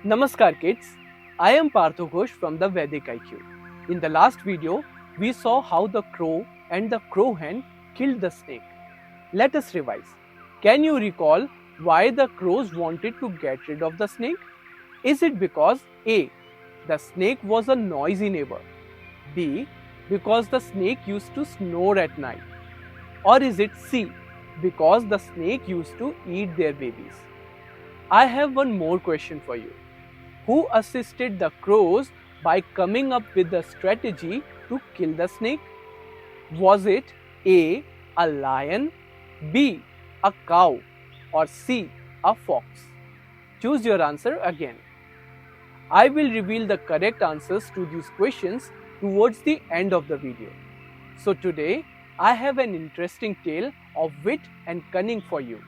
Namaskar kids, I am Partho Ghosh from the Vedic IQ. In the last video, we saw how the crow and the crow hen killed the snake. Let us revise. Can you recall why the crows wanted to get rid of the snake? Is it because A. The snake was a noisy neighbor, B. Because the snake used to snore at night, or is it C. Because the snake used to eat their babies? I have one more question for you. Who assisted the crows by coming up with the strategy to kill the snake? Was it A. a lion, B. a cow, or C. a fox? Choose your answer again. I will reveal the correct answers to these questions towards the end of the video. So today, I have an interesting tale of wit and cunning for you.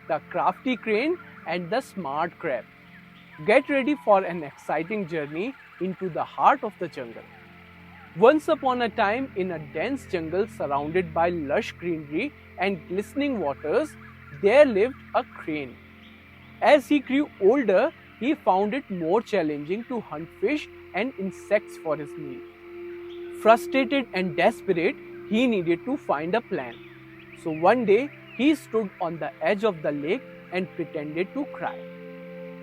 The crafty crane and the smart crab. Get ready for an exciting journey into the heart of the jungle. Once upon a time, in a dense jungle surrounded by lush greenery and glistening waters, there lived a crane. As he grew older, he found it more challenging to hunt fish and insects for his meal. Frustrated and desperate, he needed to find a plan. So one day, he stood on the edge of the lake and pretended to cry.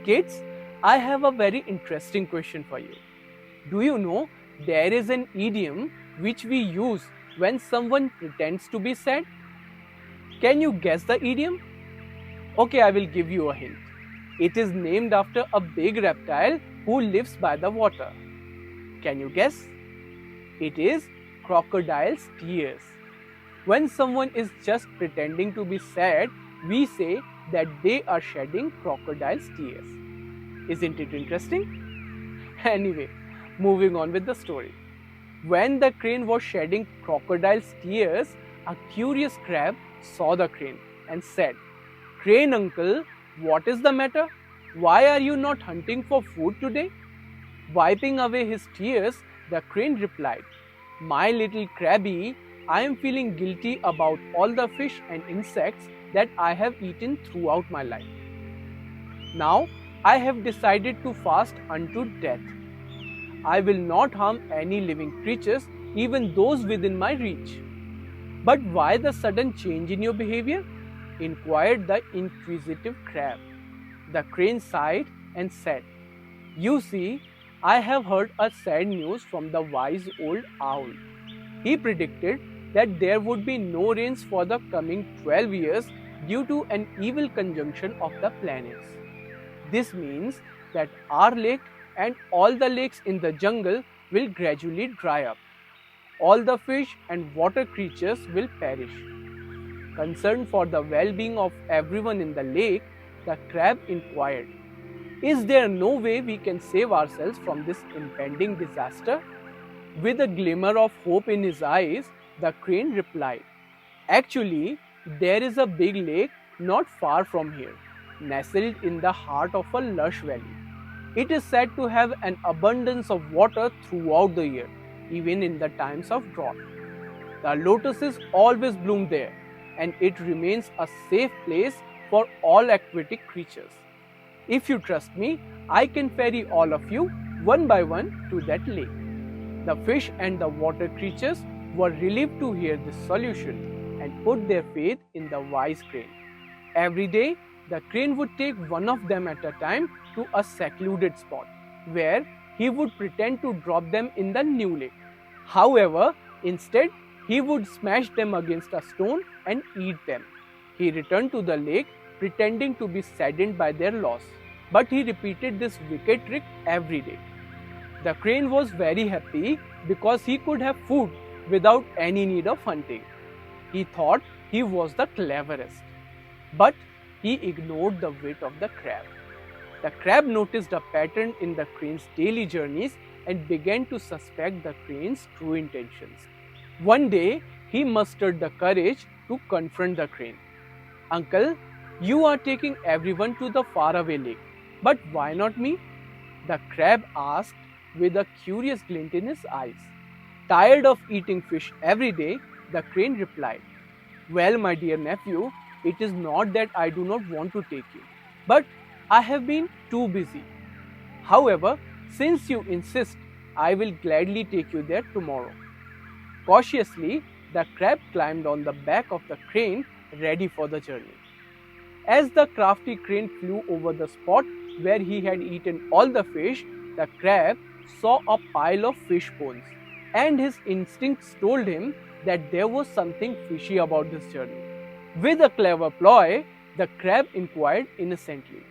Kids, I have a very interesting question for you. Do you know there is an idiom which we use when someone pretends to be sad? Can you guess the idiom? Okay, I will give you a hint. It is named after a big reptile who lives by the water. Can you guess? It is crocodile's tears. When someone is just pretending to be sad, we say that they are shedding crocodile's tears. Isn't it interesting? Anyway, moving on with the story. When the crane was shedding crocodile's tears, a curious crab saw the crane and said, "Crane uncle, what is the matter? Why are you not hunting for food today?" Wiping away his tears, the crane replied, "My little crabby, I am feeling guilty about all the fish and insects that I have eaten throughout my life. Now, I have decided to fast unto death. I will not harm any living creatures, even those within my reach." "But why the sudden change in your behavior?" inquired the inquisitive crab. The crane sighed and said, "You see, I have heard a sad news from the wise old owl. He predicted that there would be no rains for the coming 12 years due to an evil conjunction of the planets. This means that our lake and all the lakes in the jungle will gradually dry up. All the fish and water creatures will perish." Concerned for the well-being of everyone in the lake, the crab inquired, "Is there no way we can save ourselves from this impending disaster?" With a glimmer of hope in his eyes, the crane replied, "Actually, there is a big lake not far from here, nestled in the heart of a lush valley. It is said to have an abundance of water throughout the year, even in the times of drought. The lotuses always bloom there, and it remains a safe place for all aquatic creatures. If you trust me, I can ferry all of you one by one to that lake." The fish and the water creatures were relieved to hear this solution and put their faith in the wise crane. Every day, the crane would take one of them at a time to a secluded spot, where he would pretend to drop them in the new lake. However, instead, he would smash them against a stone and eat them. He returned to the lake, pretending to be saddened by their loss, but he repeated this wicked trick every day. The crane was very happy because he could have food without any need of hunting. He thought he was the cleverest. But he ignored the wit of the crab. The crab noticed a pattern in the crane's daily journeys and began to suspect the crane's true intentions. One day, he mustered the courage to confront the crane. "Uncle, you are taking everyone to the faraway lake, but why not me?" the crab asked with a curious glint in his eyes. Tired of eating fish every day, the crane replied, "Well, my dear nephew, it is not that I do not want to take you, but I have been too busy. However, since you insist, I will gladly take you there tomorrow. Cautiously, the crab climbed on the back of the crane, ready for the journey. As the crafty crane flew over the spot where he had eaten all the fish, the crab saw a pile of fish bones, and his instincts told him that there was something fishy about this journey. With a clever ploy, the crab inquired innocently,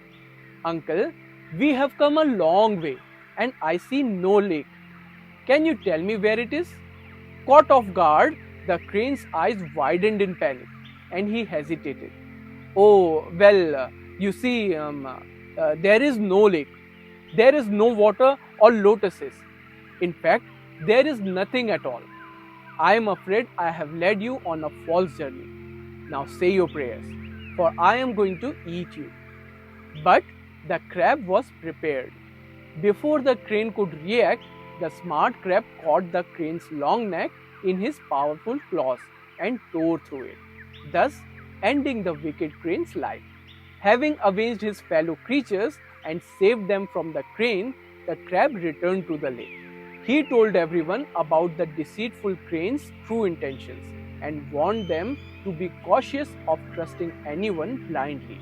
"Uncle, we have come a long way and I see no lake. Can you tell me where it is?" Caught off guard, the crane's eyes widened in panic and he hesitated. "Oh, well, you see, there is no lake. There is no water or lotuses. In fact, there is nothing at all. I am afraid I have led you on a false journey. Now say your prayers, for I am going to eat you." But the crab was prepared. Before the crane could react, the smart crab caught the crane's long neck in his powerful claws and tore through it, thus ending the wicked crane's life. Having avenged his fellow creatures and saved them from the crane, the crab returned to the lake. He told everyone about the deceitful crane's true intentions and warned them to be cautious of trusting anyone blindly.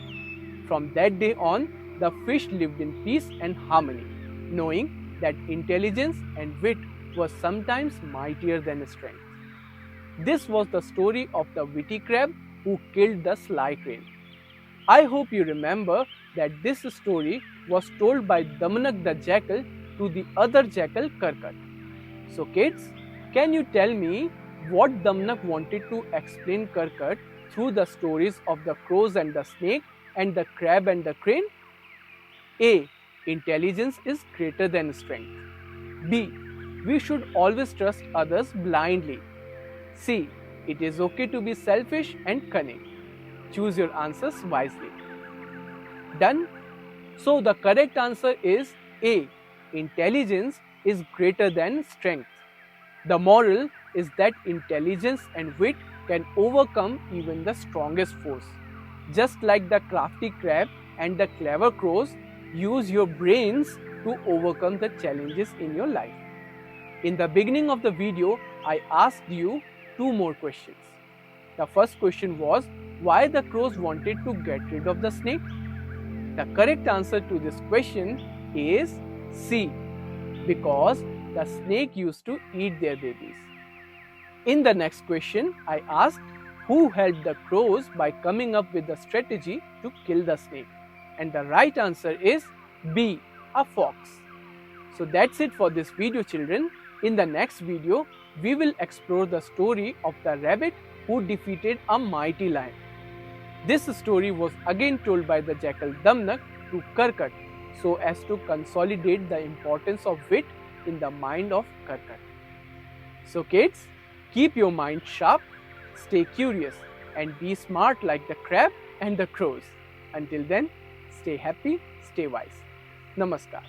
From that day on, the fish lived in peace and harmony, knowing that intelligence and wit were sometimes mightier than strength. This was the story of the witty crab who killed the sly crane. I hope you remember that this story was told by Damnak the jackal to the other jackal Karkat. So kids, can you tell me what Damnak wanted to explain Karkat through the stories of the crows and the snake and the crab and the crane? A. Intelligence is greater than strength. B. We should always trust others blindly. C. It is okay to be selfish and cunning. Choose your answers wisely. Done? So the correct answer is A. Intelligence is greater than strength. The moral is that intelligence and wit can overcome even the strongest foes. Just like the crafty crab and the clever crows, use your brains to overcome the challenges in your life. In the beginning of the video, I asked you 2 more questions. The first question was why the crows wanted to get rid of the snake. The correct answer to this question is C, because the snake used to eat their babies. In the next question, I asked who helped the crows by coming up with a strategy to kill the snake. And the right answer is B, a fox. So that's it for this video, children. In the next video, we will explore the story of the rabbit who defeated a mighty lion. This story was again told by the jackal Damnak to Karkat so as to consolidate the importance of wit in the mind of Karkat. So kids, keep your mind sharp, stay curious and be smart like the crab and the crows. Until then, stay happy, stay wise. Namaskar.